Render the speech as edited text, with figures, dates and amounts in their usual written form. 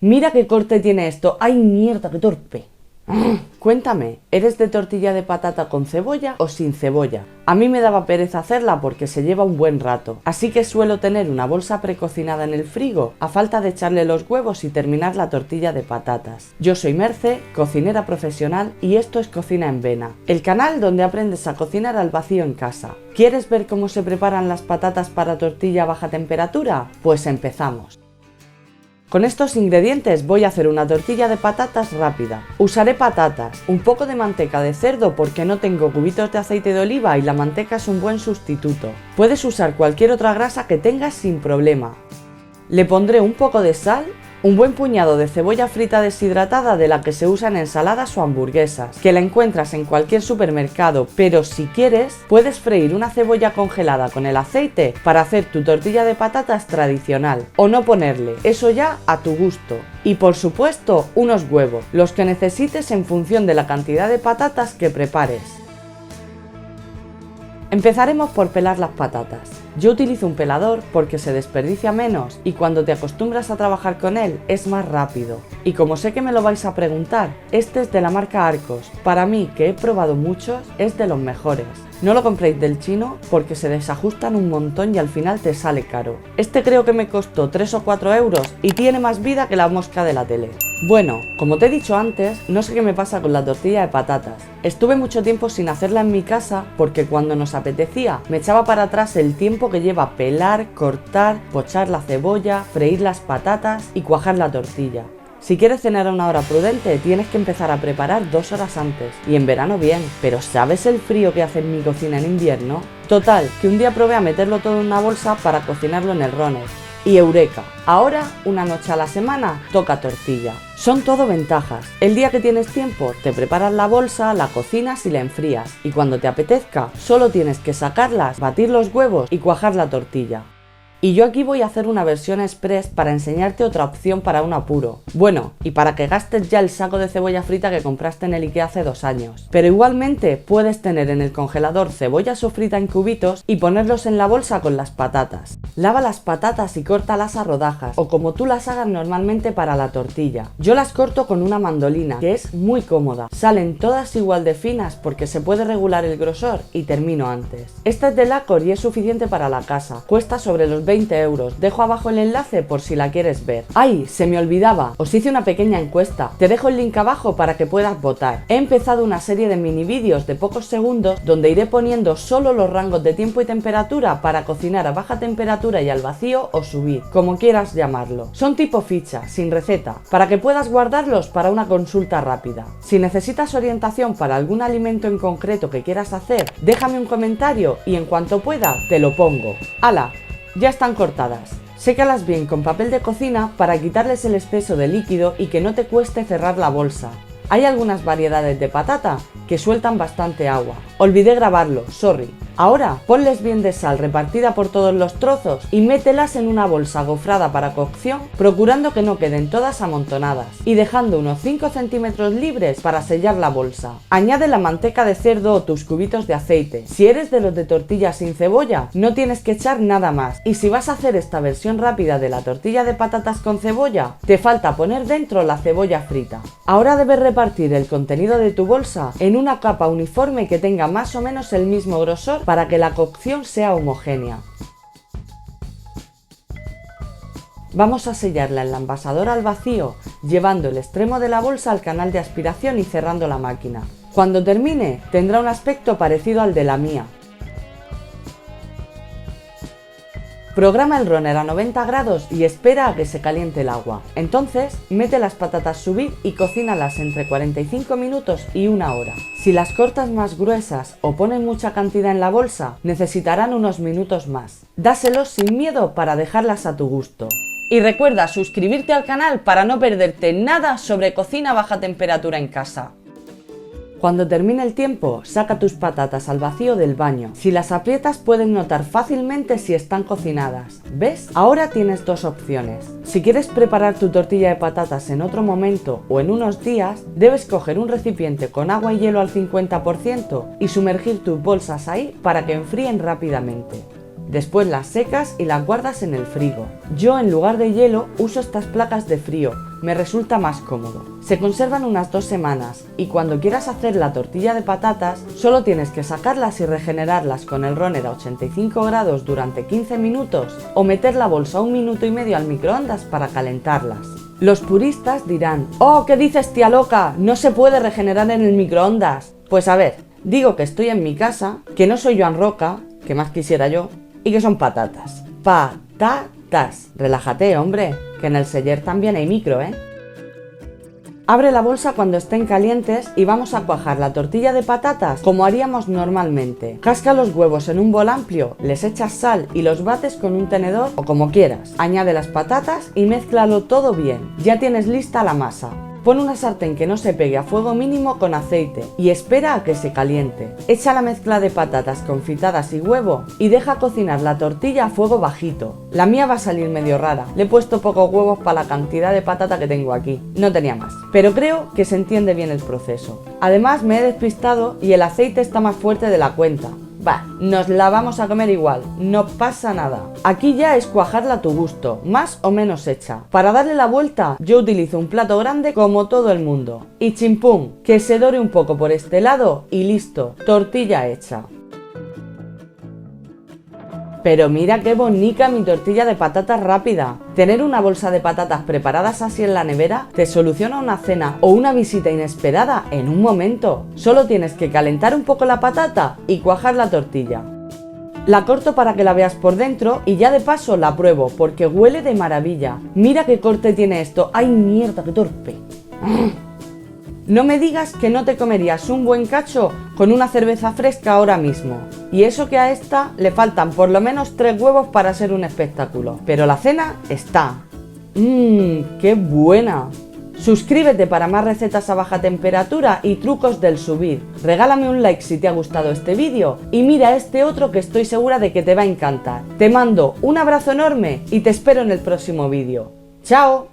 Mira qué corte tiene esto. ¡Ay, mierda, qué torpe! Cuéntame, ¿eres de tortilla de patata con cebolla o sin cebolla? A mí me daba pereza hacerla porque se lleva un buen rato, así que suelo tener una bolsa precocinada en el frigo a falta de echarle los huevos y terminar la tortilla de patatas. Yo soy Merce, cocinera profesional, y esto es Cocina en Vena, el canal donde aprendes a cocinar al vacío en casa. ¿Quieres ver cómo se preparan las patatas para tortilla a baja temperatura? Pues empezamos. Con estos ingredientes voy a hacer una tortilla de patatas rápida. Usaré patatas, un poco de manteca de cerdo porque no tengo cubitos de aceite de oliva y la manteca es un buen sustituto. Puedes usar cualquier otra grasa que tengas sin problema. Le pondré un poco de sal, un buen puñado de cebolla frita deshidratada de la que se usa en ensaladas o hamburguesas, que la encuentras en cualquier supermercado, pero si quieres, puedes freír una cebolla congelada con el aceite para hacer tu tortilla de patatas tradicional, o no ponerle, eso ya a tu gusto. Y por supuesto, unos huevos, los que necesites en función de la cantidad de patatas que prepares. Empezaremos por pelar las patatas. Yo utilizo un pelador porque se desperdicia menos y cuando te acostumbras a trabajar con él es más rápido. Y como sé que me lo vais a preguntar, este es de la marca Arcos. Para mí, que he probado muchos, es de los mejores. No lo compréis del chino porque se desajustan un montón y al final te sale caro. Este creo que me costó 3 o 4 euros y tiene más vida que la mosca de la tele. Bueno, como te he dicho antes, no sé qué me pasa con la tortilla de patatas. Estuve mucho tiempo sin hacerla en mi casa porque cuando nos apetecía me echaba para atrás el tiempo que lleva pelar, cortar, pochar la cebolla, freír las patatas y cuajar la tortilla. Si quieres cenar a una hora prudente, tienes que empezar a preparar 2 horas antes. Y en verano bien, pero ¿sabes el frío que hace en mi cocina en invierno? Total, que un día probé a meterlo todo en una bolsa para cocinarlo en el Runner. Y eureka, ahora una noche a la semana toca tortilla. Son todo ventajas. El día que tienes tiempo, te preparas la bolsa, la cocinas y la enfrías. Y cuando te apetezca, solo tienes que sacarlas, batir los huevos y cuajar la tortilla. Y yo aquí voy a hacer una versión express para enseñarte otra opción para un apuro. Bueno, y para que gastes ya el saco de cebolla frita que compraste en el IKEA hace 2 años. Pero igualmente puedes tener en el congelador cebolla sofrita en cubitos y ponerlos en la bolsa con las patatas. Lava las patatas y córtalas a rodajas, o como tú las hagas normalmente para la tortilla. Yo las corto con una mandolina, que es muy cómoda. Salen todas igual de finas porque se puede regular el grosor y termino antes. Esta es de Lacor y es suficiente para la casa. Cuesta sobre los 20 euros. Dejo abajo el enlace por si la quieres ver. ¡Ay! Se me olvidaba. Os hice una pequeña encuesta. Te dejo el link abajo para que puedas votar. He empezado una serie de mini vídeos de pocos segundos donde iré poniendo solo los rangos de tiempo y temperatura para cocinar a baja temperatura y al vacío o subir, como quieras llamarlo. Son tipo ficha, sin receta, para que puedas guardarlos para una consulta rápida. Si necesitas orientación para algún alimento en concreto que quieras hacer, déjame un comentario y en cuanto pueda te lo pongo. ¡Hala! Ya están cortadas. Sécalas bien con papel de cocina para quitarles el exceso de líquido y que no te cueste cerrar la bolsa. Hay algunas variedades de patata que sueltan bastante agua. Olvidé grabarlo, sorry. Ahora ponles bien de sal repartida por todos los trozos y mételas en una bolsa gofrada para cocción, procurando que no queden todas amontonadas y dejando unos 5 centímetros libres para sellar la bolsa. Añade la manteca de cerdo o tus cubitos de aceite. Si eres de los de tortilla sin cebolla, no tienes que echar nada más. Y si vas a hacer esta versión rápida de la tortilla de patatas con cebolla, te falta poner dentro la cebolla frita. Ahora debes repartir el contenido de tu bolsa en una capa uniforme que tenga más o menos el mismo grosor para que la cocción sea homogénea. Vamos a sellarla en la envasadora al vacío, llevando el extremo de la bolsa al canal de aspiración y cerrando la máquina. Cuando termine, tendrá un aspecto parecido al de la mía. Programa el runner a 90 grados y espera a que se caliente el agua. Entonces, mete las patatas subir y cocínalas entre 45 minutos y 1 hora. Si las cortas más gruesas o pones mucha cantidad en la bolsa, necesitarán unos minutos más. Dáselos sin miedo para dejarlas a tu gusto. Y recuerda suscribirte al canal para no perderte nada sobre cocina a baja temperatura en casa. Cuando termine el tiempo, saca tus patatas al vacío del baño. Si las aprietas puedes notar fácilmente si están cocinadas. ¿Ves? Ahora tienes 2 opciones. Si quieres preparar tu tortilla de patatas en otro momento o en unos días, debes coger un recipiente con agua y hielo al 50% y sumergir tus bolsas ahí para que enfríen rápidamente. Después las secas y las guardas en el frigo. Yo en lugar de hielo uso estas placas de frío, me resulta más cómodo. Se conservan unas 2 semanas y cuando quieras hacer la tortilla de patatas solo tienes que sacarlas y regenerarlas con el runner a 85 grados durante 15 minutos o meter la bolsa 1 minuto y medio al microondas para calentarlas. Los puristas dirán: ¡oh, qué dices, tía loca! No se puede regenerar en el microondas. Pues a ver, digo que estoy en mi casa, que no soy Joan Roca, que más quisiera yo, y que son patatas. Patatas. Relájate, hombre, que en el Seller también hay micro, ¿eh? Abre la bolsa cuando estén calientes y vamos a cuajar la tortilla de patatas como haríamos normalmente. Casca los huevos en un bol amplio, les echas sal y los bates con un tenedor o como quieras. Añade las patatas y mézclalo todo bien. Ya tienes lista la masa. Pon una sartén que no se pegue a fuego mínimo con aceite y espera a que se caliente. Echa la mezcla de patatas confitadas y huevo y deja cocinar la tortilla a fuego bajito. La mía va a salir medio rara, le he puesto pocos huevos para la cantidad de patata que tengo aquí, no tenía más. Pero creo que se entiende bien el proceso. Además me he despistado y el aceite está más fuerte de la cuenta. Bah, nos la vamos a comer igual, no pasa nada. Aquí ya es cuajarla a tu gusto, más o menos hecha. Para darle la vuelta, yo utilizo un plato grande como todo el mundo. Y chimpum, que se dore un poco por este lado y listo, tortilla hecha. Pero mira qué bonita mi tortilla de patatas rápida. Tener una bolsa de patatas preparadas así en la nevera te soluciona una cena o una visita inesperada en un momento. Solo tienes que calentar un poco la patata y cuajar la tortilla. La corto para que la veas por dentro y ya de paso la pruebo porque huele de maravilla. Mira qué corte tiene esto. ¡Ay, mierda, qué torpe! No me digas que no te comerías un buen cacho con una cerveza fresca ahora mismo. Y eso que a esta le faltan por lo menos 3 huevos para ser un espectáculo. Pero la cena está. ¡Qué buena! Suscríbete para más recetas a baja temperatura y trucos del subir. Regálame un like si te ha gustado este vídeo y mira este otro que estoy segura de que te va a encantar. Te mando un abrazo enorme y te espero en el próximo vídeo. ¡Chao!